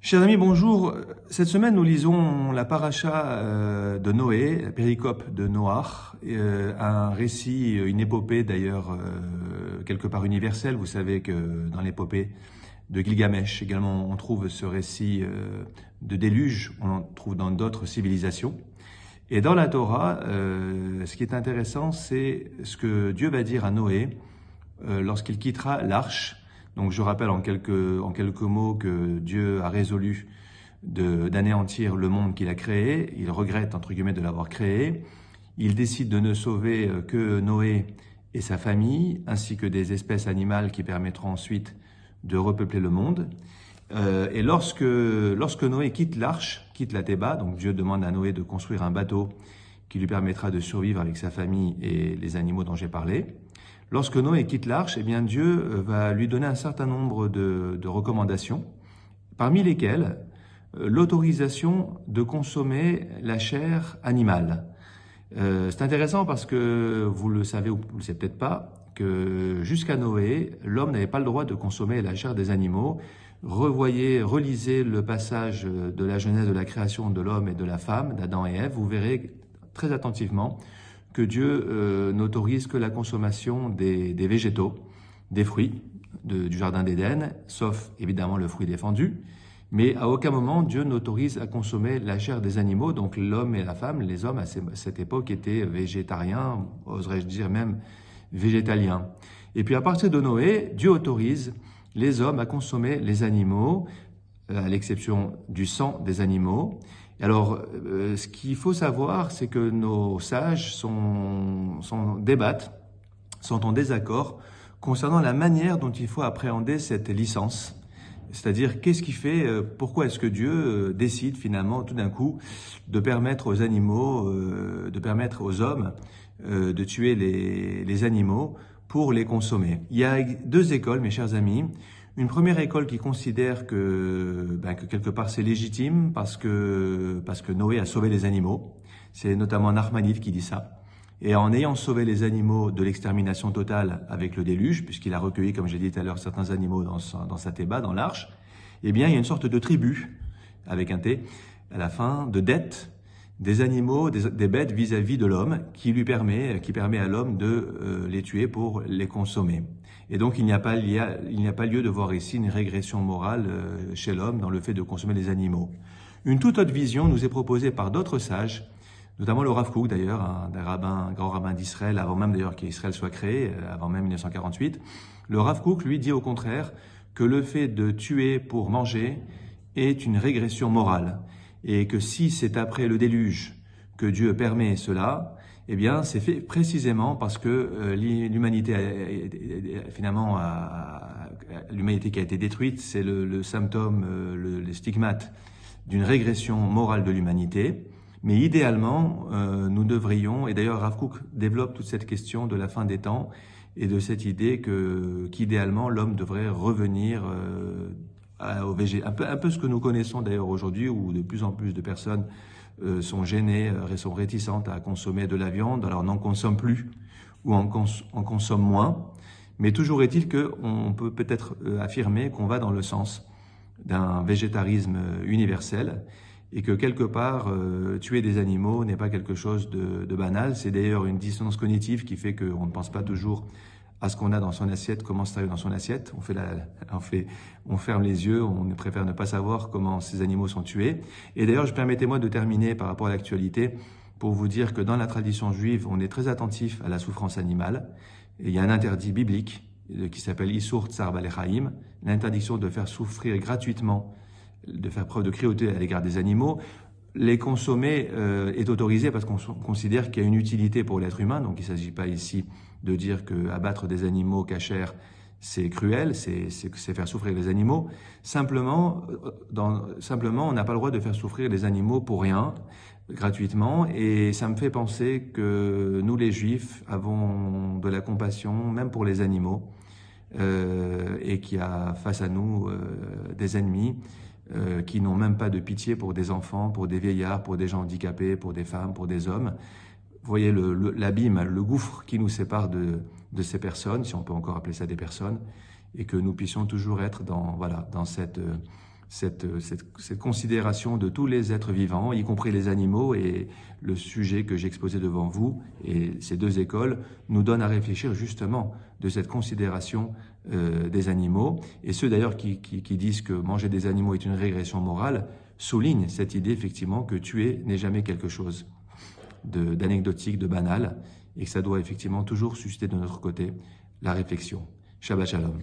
Chers amis, bonjour. Cette semaine, nous lisons la paracha de Noé, la péricope de Noach, un récit, une épopée d'ailleurs quelque part universelle. Vous savez que dans l'épopée de Gilgamesh également, on trouve ce récit de déluge, on en trouve dans d'autres civilisations. Et dans la Torah, ce qui est intéressant, c'est ce que Dieu va dire à Noé lorsqu'il quittera l'arche. Donc je rappelle en quelques mots que Dieu a résolu d'anéantir le monde qu'il a créé. Il regrette, entre guillemets, de l'avoir créé. Il décide de ne sauver que Noé et sa famille, ainsi que des espèces animales qui permettront ensuite de repeupler le monde. Et lorsque Noé quitte l'arche, quitte la Théba, donc Dieu demande à Noé de construire un bateau qui lui permettra de survivre avec sa famille et les animaux dont j'ai parlé. Lorsque Noé quitte l'arche, eh bien Dieu va lui donner un certain nombre de recommandations, parmi lesquelles l'autorisation de consommer la chair animale. C'est intéressant parce que vous le savez ou vous le savez peut-être pas, que jusqu'à Noé, l'homme n'avait pas le droit de consommer la chair des animaux. Relisez le passage de la genèse de la création de l'homme et de la femme, d'Adam et Ève, vous verrez très attentivement que Dieu n'autorise que la consommation des végétaux, des fruits du jardin d'Éden, sauf évidemment le fruit défendu, mais à aucun moment Dieu n'autorise à consommer la chair des animaux. Donc l'homme et la femme, les hommes à cette époque étaient végétariens, oserais-je dire même végétaliens. Et puis à partir de Noé, Dieu autorise les hommes à consommer les animaux, à l'exception du sang des animaux. Alors, ce qu'il faut savoir, c'est que nos sages débattent, sont en désaccord concernant la manière dont il faut appréhender cette licence. C'est-à-dire, qu'est-ce qui fait, pourquoi est-ce que Dieu décide finalement tout d'un coup de permettre aux animaux, de permettre aux hommes de tuer les animaux pour les consommer. Il y a deux écoles, mes chers amis. Une première école qui considère que quelque part c'est légitime parce que Noé a sauvé les animaux. C'est notamment Nachmanide qui dit ça. Et en ayant sauvé les animaux de l'extermination totale avec le déluge, puisqu'il a recueilli, comme j'ai dit tout à l'heure, certains animaux dans sa théba, dans l'arche, eh bien il y a une sorte de tribu, avec un T, à la fin, de dette des animaux, des bêtes vis-à-vis de l'homme, qui permet à l'homme de les tuer pour les consommer. Et donc il n'y a pas lieu de voir ici une régression morale chez l'homme dans le fait de consommer les animaux. Une toute autre vision nous est proposée par d'autres sages, notamment le Rav Kook d'ailleurs, un grand rabbin d'Israël, avant même d'ailleurs qu'Israël soit créé, avant même 1948. Le Rav Kook, lui, dit au contraire que le fait de tuer pour manger est une régression morale. Et que si c'est après le déluge que Dieu permet cela, eh bien c'est fait précisément parce que l'humanité l'humanité qui a été détruite, c'est le symptôme, le stigmate d'une régression morale de l'humanité. Mais idéalement, nous devrions, et d'ailleurs Rav Kook développe toute cette question de la fin des temps et de cette idée qu'idéalement l'homme devrait revenir au végé, un peu ce que nous connaissons d'ailleurs aujourd'hui, où de plus en plus de personnes sont gênées, sont réticentes à consommer de la viande, alors n'en consomment plus ou en consomment moins. Mais toujours est-il qu'on peut peut-être affirmer qu'on va dans le sens d'un végétarisme universel et que quelque part, tuer des animaux n'est pas quelque chose de banal. C'est d'ailleurs une dissonance cognitive qui fait qu'on ne pense pas toujours à ce qu'on a dans son assiette, comment ça arrive dans son assiette. On ferme les yeux, on préfère ne pas savoir comment ces animaux sont tués. Et d'ailleurs, permettez-moi de terminer par rapport à l'actualité pour vous dire que dans la tradition juive, on est très attentif à la souffrance animale. Et il y a un interdit biblique qui s'appelle Issur Tsar Balei Chaim, l'interdiction de faire souffrir gratuitement, de faire preuve de cruauté à l'égard des animaux. Les consommer est autorisé parce qu'on considère qu'il y a une utilité pour l'être humain. Donc il ne s'agit pas ici de dire qu'abattre des animaux cachers, c'est cruel, c'est faire souffrir les animaux. Simplement, on n'a pas le droit de faire souffrir les animaux pour rien, gratuitement. Et ça me fait penser que nous, les Juifs, avons de la compassion, même pour les animaux, et qu'il y a face à nous des ennemis qui n'ont même pas de pitié pour des enfants, pour des vieillards, pour des gens handicapés, pour des femmes, pour des hommes. Vous voyez l'abîme, le gouffre qui nous sépare de ces personnes, si on peut encore appeler ça des personnes, et que nous puissions toujours être dans cette considération de tous les êtres vivants, y compris les animaux, et le sujet que j'ai exposé devant vous, et ces deux écoles, nous donnent à réfléchir justement de cette considération des animaux. Et ceux d'ailleurs qui disent que manger des animaux est une régression morale, soulignent cette idée effectivement que tuer n'est jamais quelque chose d'anecdotique, de banal, et que ça doit effectivement toujours susciter de notre côté la réflexion. Shabbat Shalom.